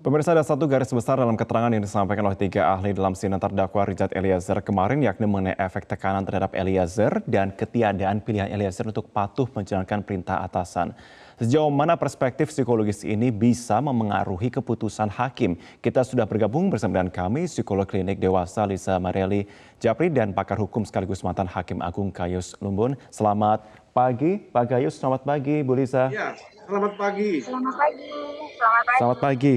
Pemirsa, ada satu garis besar dalam keterangan yang disampaikan oleh tiga ahli dalam sidang terdakwa Richard Eliezer kemarin, yakni mengenai efek tekanan terhadap Eliezer dan ketiadaan pilihan Eliezer untuk patuh menjalankan perintah atasan. Sejauh mana perspektif psikologis ini bisa memengaruhi keputusan hakim? Kita sudah bergabung bersama dengan kami, psikolog klinik dewasa Lisa Marieli Japri dan pakar hukum sekaligus mantan Hakim Agung Gayus Lumbun. Selamat pagi, Pak Gayus. Selamat pagi, Bu Lisa. Ya, selamat pagi. Selamat pagi. Selamat pagi. Selamat pagi.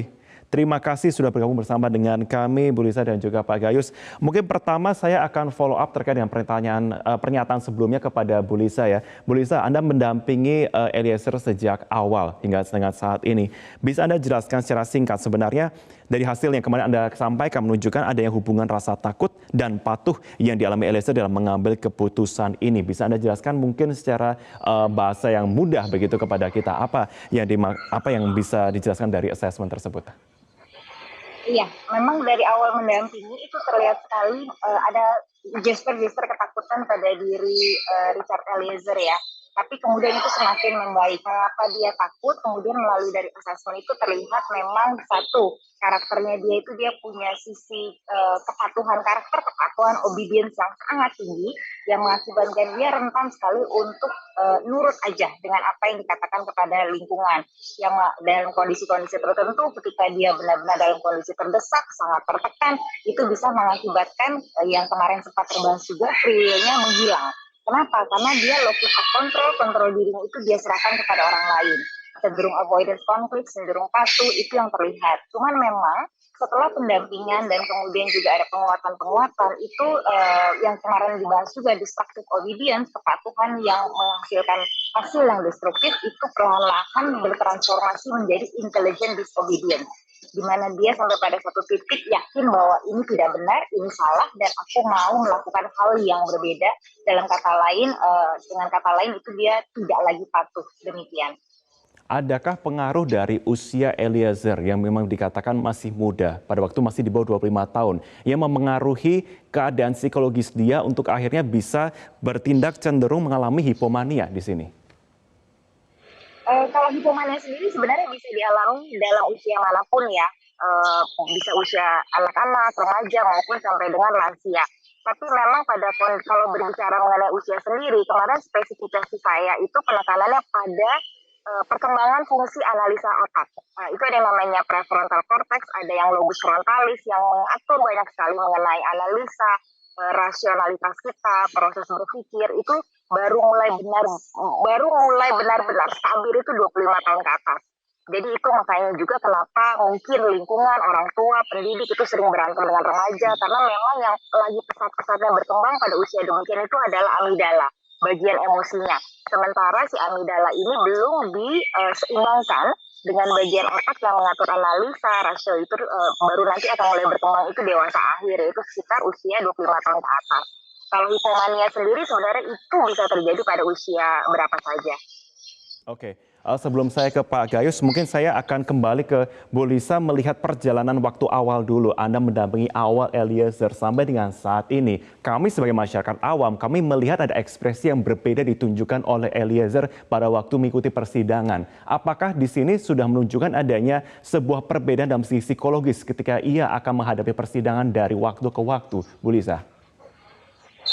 Terima kasih sudah bergabung bersama dengan kami, Bu Lisa dan juga Pak Gayus. Mungkin pertama saya akan follow up terkait dengan pernyataan sebelumnya kepada Bu Lisa ya. Bu Lisa, Anda mendampingi Eliezer sejak awal hingga dengan saat ini. Bisa Anda jelaskan secara singkat sebenarnya dari hasil yang kemarin Anda sampaikan menunjukkan adanya hubungan rasa takut dan patuh yang dialami Eliezer dalam mengambil keputusan ini. Bisa Anda jelaskan mungkin secara bahasa yang mudah begitu kepada kita apa yang bisa dijelaskan dari assessment tersebut? Iya, memang dari awal mendampingi itu terlihat sekali ada gestur-gestur ketakutan pada diri Richard Eliezer ya. Tapi kemudian itu semakin membaik. Mengapa dia takut? Kemudian melalui dari assessment itu terlihat memang satu, karakternya dia punya sisi kepatuhan karakter, kepatuhan obedience yang sangat tinggi yang mengakibatkan dia rentan sekali untuk nurut aja dengan apa yang dikatakan kepada lingkungan. Yang dalam kondisi-kondisi tertentu ketika dia benar-benar dalam kondisi terdesak, sangat tertekan, itu bisa mengakibatkan yang kemarin sempat terbahas juga free will-nya menghilang. Kenapa? Karena dia locus of kontrol dirinya itu dia serahkan kepada orang lain. Cenderung avoidance konflik, cenderung patuh, itu yang terlihat. Cuman memang setelah pendampingan dan kemudian juga ada penguatan-penguatan, itu yang kemarin dibahas juga destructive obedience, kepatuhan yang menghasilkan hasil yang destruktif, itu perlahan-lahan bertransformasi menjadi intelligent disobedience, di mana dia sampai pada satu titik yakin bahwa ini tidak benar, ini salah, dan aku mau melakukan hal yang berbeda. Dalam kata lain, dengan kata lain itu dia tidak lagi patuh, demikian. Adakah pengaruh dari usia Eliezer yang memang dikatakan masih muda, pada waktu masih di bawah 25 tahun, yang memengaruhi keadaan psikologis dia untuk akhirnya bisa bertindak cenderung mengalami hipomania di sini? Kalau hipomania sendiri sebenarnya bisa dialami dalam usia manapun ya, bisa usia anak-anak, remaja maupun sampai dengan lansia. Tapi memang kalau berbicara mengenai usia sendiri, kemarin spesifikasi saya itu penekanannya pada perkembangan fungsi analisa otak. Itu ada yang namanya prefrontal cortex, ada yang lobus frontalis yang mengatur banyak sekali mengenai analisa, rasionalitas kita, proses berpikir itu baru mulai benar-benar stabil itu 25 tahun ke atas. Jadi itu makanya juga kenapa mungkin lingkungan, orang tua, pendidik itu sering berantem dengan remaja, karena memang yang lagi pesat-pesatnya berkembang pada usia demikian itu adalah amigdala, bagian emosinya. Sementara si amigdala ini belum diseimbangkan dengan bagian otak yang mengatur analisa, rasio itu baru nanti akan mulai berkembang itu dewasa akhir, yaitu sekitar usia 25 tahun ke atas. Kalau hipomania sendiri sebenarnya itu bisa terjadi pada usia berapa saja. Oke, sebelum saya ke Pak Gayus, mungkin saya akan kembali ke Bu Lisa melihat perjalanan waktu awal dulu. Anda mendampingi awal Eliezer sampai dengan saat ini. Kami sebagai masyarakat awam, kami melihat ada ekspresi yang berbeda ditunjukkan oleh Eliezer pada waktu mengikuti persidangan. Apakah di sini sudah menunjukkan adanya sebuah perbedaan dalam sisi psikologis ketika ia akan menghadapi persidangan dari waktu ke waktu, Bu Lisa?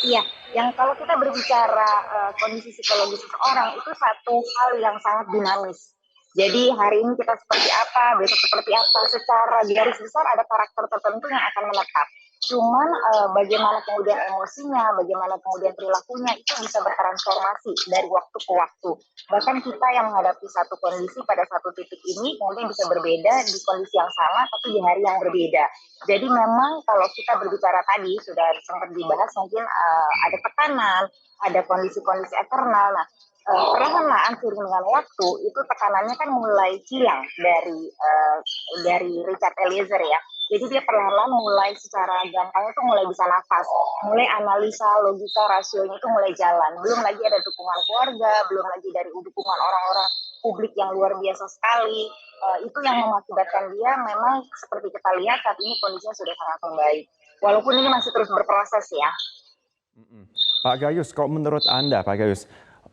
Iya, yang kalau kita berbicara kondisi psikologis seseorang itu satu hal yang sangat dinamis. Jadi hari ini kita seperti apa, besok seperti apa, secara garis besar ada karakter tertentu yang akan menetap. Cuman bagaimana kemudian emosinya, bagaimana kemudian perilakunya itu bisa bertransformasi dari waktu ke waktu. Bahkan kita yang menghadapi satu kondisi pada satu titik ini kemudian bisa berbeda di kondisi yang sama tapi di hari yang berbeda. Jadi memang kalau kita berbicara tadi sudah sempat dibahas mungkin ada tekanan, ada kondisi-kondisi eksternal. Nah, perlahan-lahan seiring dengan waktu itu tekanannya kan mulai hilang dari Richard Eliezer ya. Jadi dia perlahan-lahan mulai secara gampang itu mulai bisa nafas, mulai analisa, logika, rasionya itu mulai jalan. Belum lagi ada dukungan keluarga, belum lagi dari dukungan orang-orang publik yang luar biasa sekali. Itu yang mengakibatkan dia memang seperti kita lihat saat ini kondisinya sudah sangat membaik. Walaupun ini masih terus berproses ya. Pak Gayus, kalau menurut Anda, Pak Gayus,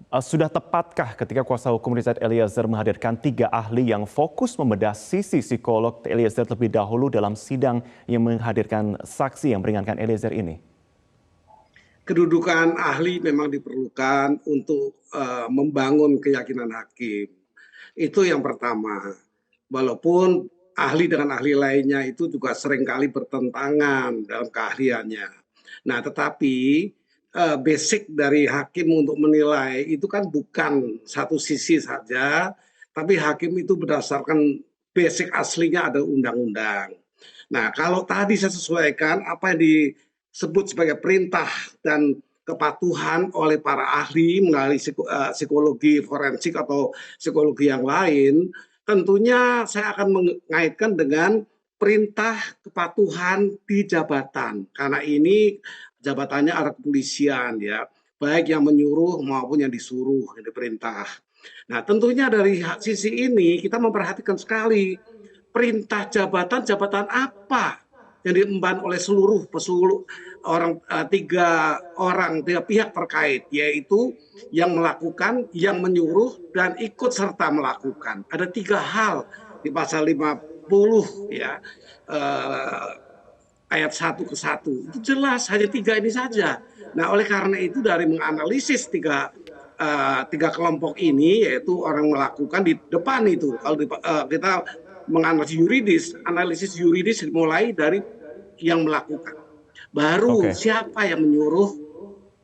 Sudah tepatkah ketika kuasa hukum Richard Eliezer menghadirkan 3 ahli yang fokus membedah sisi psikolog Eliezer terlebih dahulu dalam sidang yang menghadirkan saksi yang meringankan Eliezer ini? Kedudukan ahli memang diperlukan untuk membangun keyakinan hakim. Itu yang pertama. Walaupun ahli dengan ahli lainnya itu juga seringkali bertentangan dalam keahliannya. Nah, tetapi basic dari hakim untuk menilai itu kan bukan satu sisi saja, tapi hakim itu berdasarkan basic aslinya ada undang-undang. Nah, kalau tadi saya sesuaikan apa yang disebut sebagai perintah dan kepatuhan oleh para ahli melalui psikologi forensik atau psikologi yang lain, tentunya saya akan mengaitkan dengan perintah kepatuhan di jabatan. Karena ini jabatannya ada kepolisian ya, baik yang menyuruh maupun yang disuruh, yang diperintah. Nah, tentunya dari sisi ini kita memperhatikan sekali perintah jabatan apa yang diemban oleh seluruh orang, tiga pihak terkait, yaitu yang melakukan, yang menyuruh, dan ikut serta melakukan. Ada 3 hal di pasal 50 ya, ayat 1 ke 1. Itu jelas hanya 3 ini saja. Nah, oleh karena itu dari menganalisis tiga kelompok ini, yaitu orang melakukan di depan itu, kalau kita analisis yuridis dimulai dari yang melakukan. Baru siapa yang menyuruh,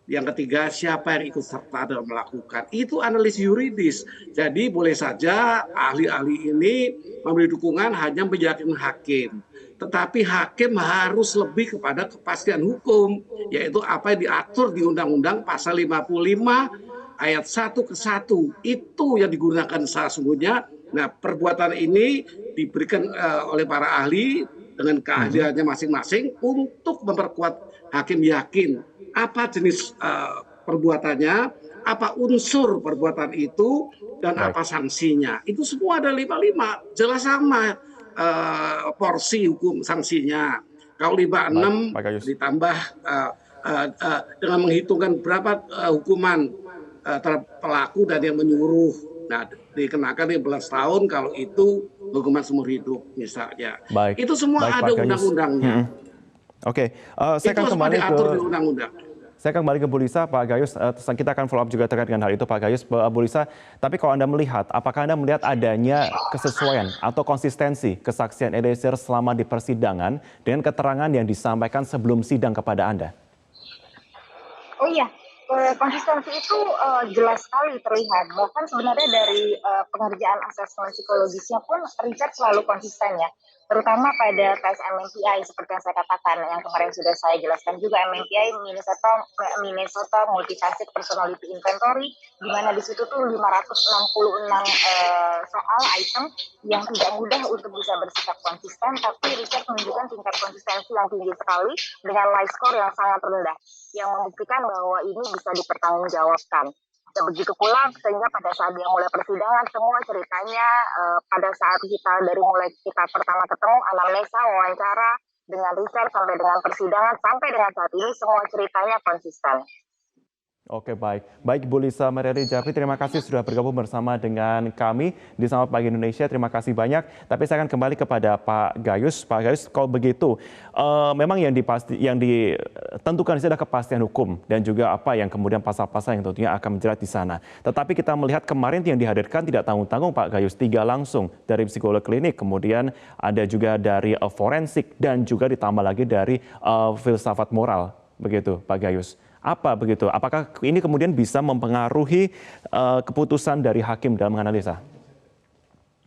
yang ketiga siapa yang ikut serta dalam melakukan. Itu analisis yuridis. Jadi boleh saja ahli-ahli ini memberi dukungan hanya meyakinkan hakim. Tetapi hakim harus lebih kepada kepastian hukum, yaitu apa yang diatur di Undang-Undang pasal 55 ayat 1 ke 1. Itu yang digunakan sesungguhnya. Nah, perbuatan ini diberikan oleh para ahli dengan keahliannya masing-masing untuk memperkuat hakim yakin apa jenis perbuatannya, apa unsur perbuatan itu, dan apa sanksinya. Itu semua ada 55, jelas sama porsi hukum sanksinya. Kalau 56 ditambah dengan menghitungkan berapa hukuman terhadap pelaku dan yang menyuruh. Nah, dikenakan 15 tahun kalau itu hukuman seumur hidup misalnya. Itu semua ada undang-undangnya. Saya akan kembali ke undang-undang. Saya akan kembali ke Bu Lisa, Pak Gayus. Kita akan follow up juga terkait dengan hal itu, Pak Gayus. Bu Lisa, tapi kalau Anda melihat, apakah Anda melihat adanya kesesuaian atau konsistensi kesaksian Eliezer selama di persidangan dengan keterangan yang disampaikan sebelum sidang kepada Anda? Oh iya, konsistensi itu jelas sekali terlihat. Bahkan sebenarnya dari pengerjaan asesmen psikologisnya pun Richard selalu konsisten ya. Terutama pada tes MMPI seperti yang saya katakan, yang kemarin sudah saya jelaskan juga, MMPI Minnesota Multifaceted Personality Inventory, di mana di situ tuh 566 soal item yang tidak mudah untuk bisa bersikap konsisten, tapi Richard menunjukkan tingkat konsistensi yang tinggi sekali dengan life score yang sangat rendah, yang membuktikan bahwa ini bisa dipertanggungjawabkan. Dan begitu pula sehingga pada saat dia mulai persidangan, semua ceritanya pada saat dari mulai kita pertama ketemu, anamnesa, wawancara dengan Richard sampai dengan persidangan, sampai dengan saat ini semua ceritanya konsisten. Oke, baik. Baik, Bu Lisa Mariani Japri, terima kasih sudah bergabung bersama dengan kami di Selamat Pagi Indonesia. Terima kasih banyak. Tapi saya akan kembali kepada Pak Gayus. Pak Gayus, kalau begitu, memang yang ditentukan di sini adalah kepastian hukum dan juga apa yang kemudian pasal-pasal yang tentunya akan menjerat di sana. Tetapi kita melihat kemarin yang dihadirkan tidak tanggung-tanggung, Pak Gayus, 3 langsung dari psikolog klinik, kemudian ada juga dari forensik dan juga ditambah lagi dari filsafat moral, begitu, Pak Gayus. Apa begitu? Apakah ini kemudian bisa mempengaruhi keputusan dari hakim dalam menganalisa?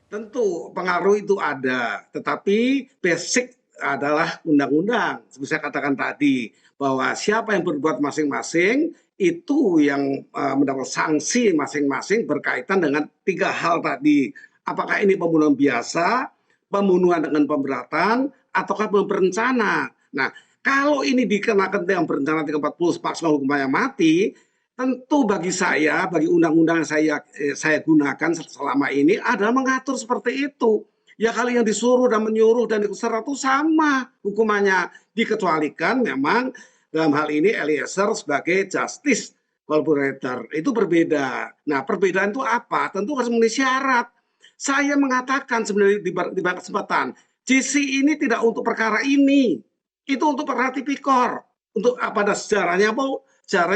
Tentu pengaruh itu ada, tetapi basic adalah undang-undang. Seperti saya katakan tadi, bahwa siapa yang berbuat masing-masing itu yang mendapat sanksi masing-masing berkaitan dengan 3 hal tadi. Apakah ini pembunuhan biasa, pembunuhan dengan pemberatan, ataukah berencana. Nah, kalau ini dikenakan dengan berencana 340 maksimal hukumannya mati, tentu bagi saya, bagi undang-undang yang saya gunakan selama ini adalah mengatur seperti itu. Ya kalau yang disuruh dan menyuruh dan ikut serta itu sama hukumannya. Dikecualikan memang dalam hal ini Eliezer sebagai justice collaborator. Itu berbeda. Nah, perbedaan itu apa? Tentu harus memenuhi syarat. Saya mengatakan sebenarnya di banyak kesempatan, JC ini tidak untuk perkara ini. Itu untuk perkara tipikor. Untuk pada sejarahnya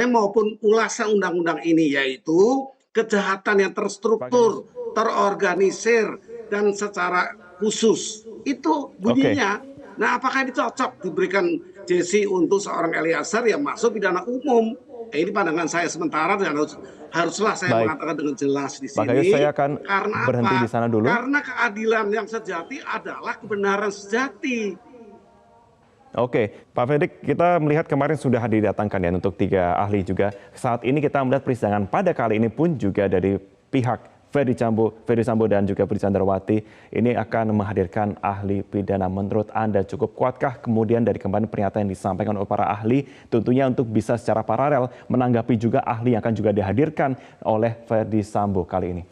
maupun ulasan undang-undang ini, yaitu kejahatan yang terstruktur, terorganisir, dan secara khusus. Itu bunyinya. Nah, apakah ini cocok diberikan JC untuk seorang Eliezer yang masuk pidana umum? Ini pandangan saya sementara dan haruslah saya mengatakan dengan jelas di sini. Pak Gayus, saya akan karena berhenti apa? di sana dulu. Karena keadilan yang sejati adalah kebenaran sejati. Oke, Pak Fredrik, kita melihat kemarin sudah didatangkan ya untuk 3 ahli juga. Saat ini kita melihat persidangan pada kali ini pun juga dari pihak Ferdy Sambo dan juga Putri Candrawati ini akan menghadirkan ahli pidana. Menurut Anda cukup kuatkah kemudian dari kemarin pernyataan yang disampaikan oleh para ahli tentunya untuk bisa secara paralel menanggapi juga ahli yang akan juga dihadirkan oleh Ferdy Sambo kali ini?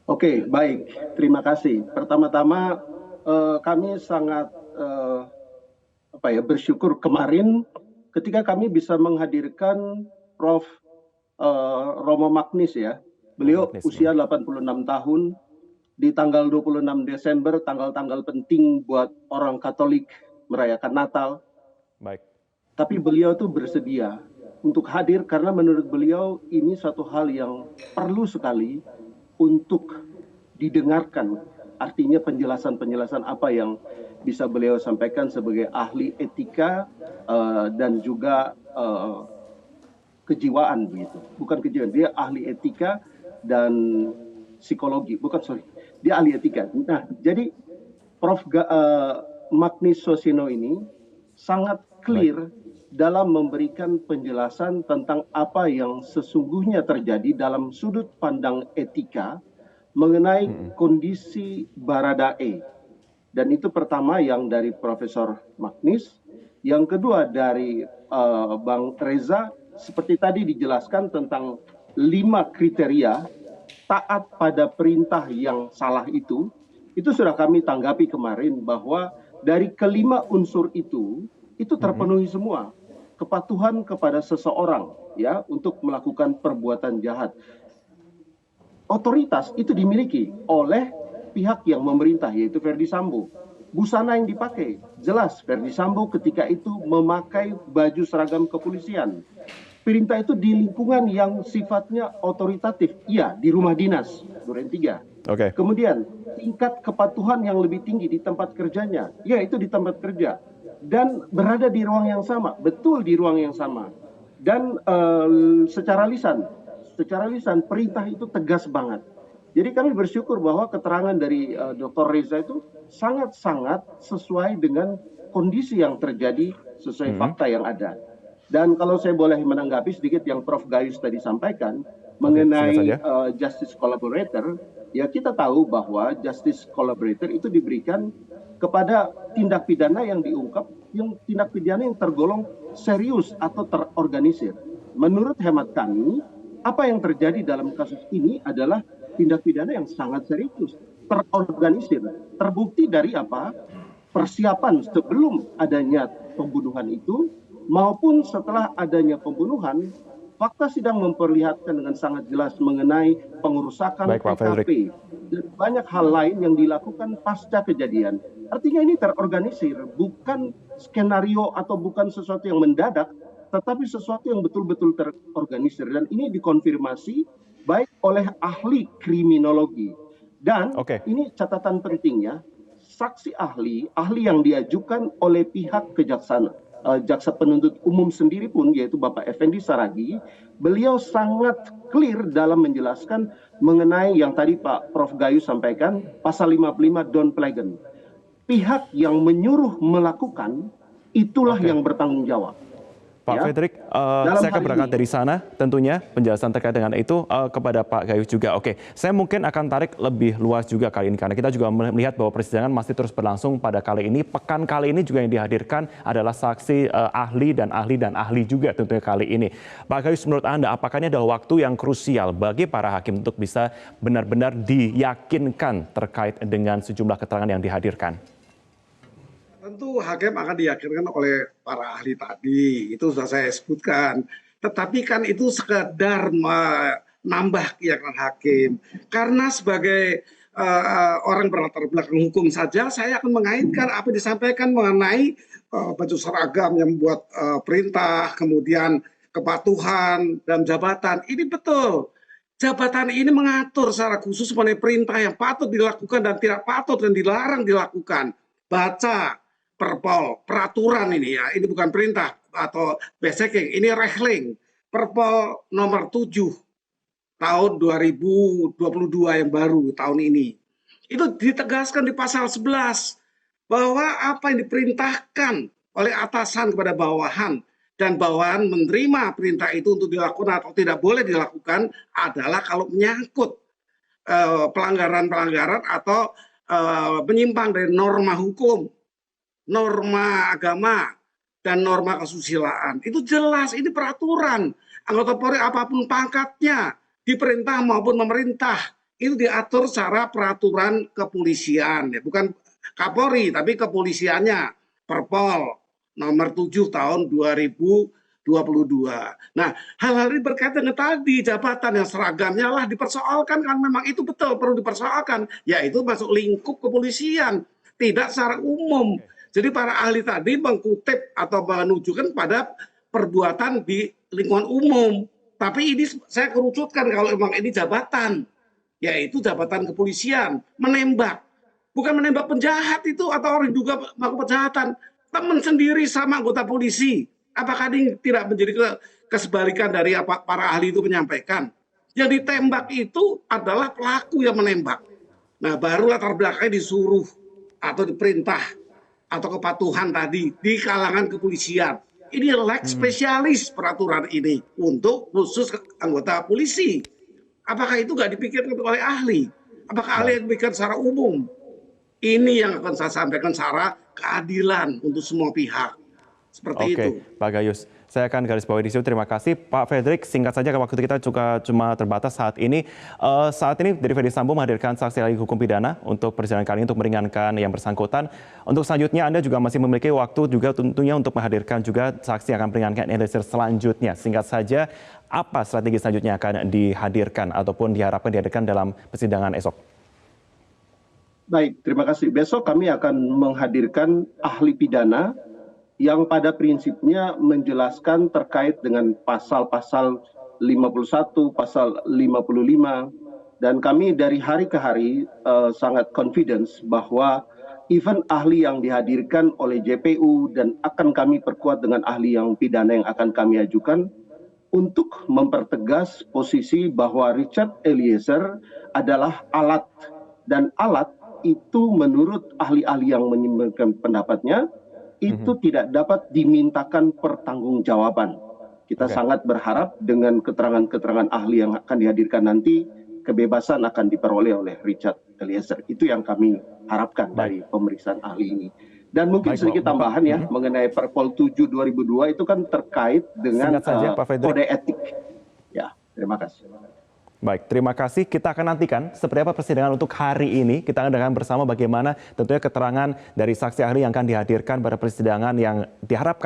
Oke, baik. Terima kasih. Pertama-tama kami sangat bersyukur kemarin ketika kami bisa menghadirkan Prof. Romo Magnis ya. Beliau usia 86 tahun, di tanggal 26 Desember, tanggal-tanggal penting buat orang Katolik merayakan Natal. Baik. Tapi beliau tuh bersedia untuk hadir karena menurut beliau ini suatu hal yang perlu sekali untuk didengarkan. Artinya penjelasan-penjelasan apa yang bisa beliau sampaikan sebagai ahli etika dan juga kejiwaan begitu. Bukan kejiwaan, dia ahli etika dan psikologi. Dia ahli etika. Nah, jadi Prof. Magnis Sosino ini sangat clear dalam memberikan penjelasan tentang apa yang sesungguhnya terjadi dalam sudut pandang etika mengenai kondisi Baradae. Dan itu pertama yang dari Profesor Magnis. Yang kedua dari Bang Reza, seperti tadi dijelaskan tentang 5 kriteria taat pada perintah yang salah itu sudah kami tanggapi kemarin bahwa dari kelima unsur itu terpenuhi semua. Kepatuhan kepada seseorang ya untuk melakukan perbuatan jahat. Otoritas itu dimiliki oleh pihak yang memerintah yaitu Ferdy Sambo. Busana yang dipakai jelas Ferdy Sambo ketika itu memakai baju seragam kepolisian. Perintah itu di lingkungan yang sifatnya otoritatif, iya di rumah dinas Duren 3. Kemudian tingkat kepatuhan yang lebih tinggi di tempat kerjanya, ya itu di tempat kerja dan berada di ruang yang sama, betul di ruang yang sama. Dan secara lisan perintah itu tegas banget. Jadi kami bersyukur bahwa keterangan dari Dr. Reza itu sangat-sangat sesuai dengan kondisi yang terjadi sesuai fakta yang ada. Dan kalau saya boleh menanggapi sedikit yang Prof. Gayus tadi sampaikan mengenai justice collaborator, ya kita tahu bahwa justice collaborator itu diberikan kepada tindak pidana yang diungkap, yang tindak pidana yang tergolong serius atau terorganisir. Menurut hemat kami, apa yang terjadi dalam kasus ini adalah tindak pidana yang sangat serius, terorganisir. Terbukti dari apa? Persiapan sebelum adanya pembunuhan itu, maupun setelah adanya pembunuhan, fakta sidang memperlihatkan dengan sangat jelas mengenai pengerusakan TKP dan banyak hal lain yang dilakukan pasca kejadian. Artinya ini terorganisir, bukan skenario atau bukan sesuatu yang mendadak, tetapi sesuatu yang betul-betul terorganisir. Dan ini dikonfirmasi baik oleh ahli kriminologi. Dan ini catatan pentingnya, saksi ahli yang diajukan oleh pihak kejaksaan. Jaksa penuntut umum sendiri pun yaitu Bapak Effendi Saragi, beliau sangat clear dalam menjelaskan mengenai yang tadi Pak Prof. Gayus sampaikan pasal 55 Don Plegen. Pihak yang menyuruh melakukan itulah yang bertanggung jawab. Pak Fredrik, saya akan berangkat dari sana tentunya penjelasan terkait dengan itu kepada Pak Gayus juga. Saya mungkin akan tarik lebih luas juga kali ini karena kita juga melihat bahwa persidangan masih terus berlangsung pada kali ini. Pekan kali ini juga yang dihadirkan adalah saksi ahli dan ahli juga tentunya kali ini. Pak Gayus, menurut Anda apakah ini adalah waktu yang krusial bagi para hakim untuk bisa benar-benar diyakinkan terkait dengan sejumlah keterangan yang dihadirkan? Tentu hakim akan diyakinkan oleh para ahli tadi, itu sudah saya sebutkan. tetapi kan itu sekedar menambah keyakinan hakim. Karena sebagai orang berlatar belakang hukum saja, saya akan mengaitkan apa yang disampaikan mengenai baju seragam yang membuat perintah, kemudian kepatuhan dalam jabatan. Ini betul. Jabatan ini mengatur secara khusus mengenai perintah yang patut dilakukan dan tidak patut dan dilarang dilakukan. Baca Perpol, peraturan ini ya, ini bukan perintah atau basic, ini rehling. Perpol nomor 7 tahun 2022 yang baru tahun ini. Itu ditegaskan di pasal 11 bahwa apa yang diperintahkan oleh atasan kepada bawahan dan bawahan menerima perintah itu untuk dilakukan atau tidak boleh dilakukan adalah kalau menyangkut pelanggaran-pelanggaran atau menyimpang dari norma hukum, norma agama, dan norma kesusilaan. Itu jelas, ini peraturan. Anggota Polri apapun pangkatnya, di perintah maupun pemerintah, itu diatur secara peraturan kepolisian. Ya. Bukan Kapolri, tapi kepolisiannya. Perpol nomor 7 tahun 2022. Nah, hal-hal ini berkaitan dengan tadi jabatan yang seragamnya lah dipersoalkan, kan memang itu betul perlu dipersoalkan, yaitu masuk lingkup kepolisian, tidak secara umum. Jadi para ahli tadi mengkutip atau menunjukkan pada perbuatan di lingkungan umum. Tapi ini saya kerucutkan kalau memang ini jabatan, yaitu jabatan kepolisian, menembak. Bukan menembak penjahat itu atau orang juga melakukan kejahatan. Teman sendiri sama anggota polisi. Apakah ini tidak menjadi kesebalikan dari apa para ahli itu menyampaikan? Yang ditembak itu adalah pelaku yang menembak. Nah, baru latar belakangnya disuruh atau diperintah atau kepatuhan tadi di kalangan kepolisian. Ini lex spesialis peraturan ini untuk khusus anggota polisi. Apakah itu nggak dipikirkan oleh ahli? Apakah ahli yang dipikirkan secara umum? Ini yang akan saya sampaikan secara keadilan untuk semua pihak. Seperti itu. Oke, Pak Gayus. Saya akan garis bawahi di situ. Terima kasih. Pak Fredrik, singkat saja waktu kita juga cuma terbatas saat ini. Saat ini dari Ferdisambo menghadirkan saksi ahli hukum pidana untuk persidangan kali ini untuk meringankan yang bersangkutan. Untuk selanjutnya Anda juga masih memiliki waktu juga tentunya untuk menghadirkan juga saksi yang akan meringankan Eliezer selanjutnya. Singkat saja, apa strategi selanjutnya akan dihadirkan ataupun diharapkan dihadirkan dalam persidangan esok? Baik, terima kasih. Besok kami akan menghadirkan ahli pidana yang pada prinsipnya menjelaskan terkait dengan pasal-pasal 51, pasal 55, dan kami dari hari ke hari sangat confidence bahwa even ahli yang dihadirkan oleh JPU dan akan kami perkuat dengan ahli yang pidana yang akan kami ajukan untuk mempertegas posisi bahwa Richard Eliezer adalah alat, dan alat itu menurut ahli-ahli yang menyampaikan pendapatnya itu tidak dapat dimintakan pertanggungjawaban. Kita sangat berharap dengan keterangan-keterangan ahli yang akan dihadirkan nanti, kebebasan akan diperoleh oleh Richard Eliezer. Itu yang kami harapkan dari pemeriksaan ahli ini. Dan mungkin sedikit tambahan ya mengenai Perpol 7 2002 itu kan terkait dengan kode etik. Ya, terima kasih. Baik, terima kasih. Kita akan nantikan seperti apa persidangan untuk hari ini. Kita akan dengar bersama bagaimana tentunya keterangan dari saksi ahli yang akan dihadirkan pada persidangan yang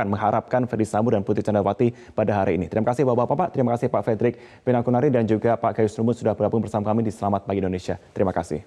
mengharapkan Ferdisambo dan Putri Candrawati pada hari ini. Terima kasih Bapak-Bapak, terima kasih Pak Fredrik Pinakunari dan juga Pak Gayus Lumbun sudah bergabung bersama kami di Selamat Pagi Indonesia. Terima kasih.